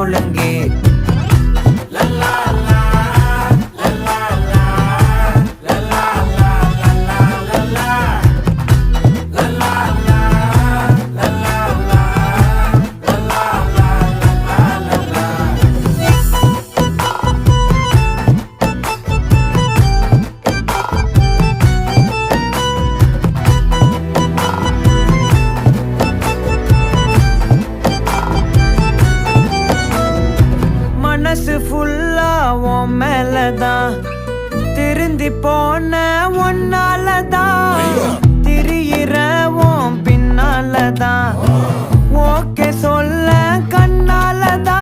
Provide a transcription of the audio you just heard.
ஒழுங்கு மனசு ஃபுல்லா உன் மேலதான் திருந்தி போன ஒன்னாலதான் திரியிற உன் பின்னாலதான் ஓகே சொல்ல கண்ணாலதான்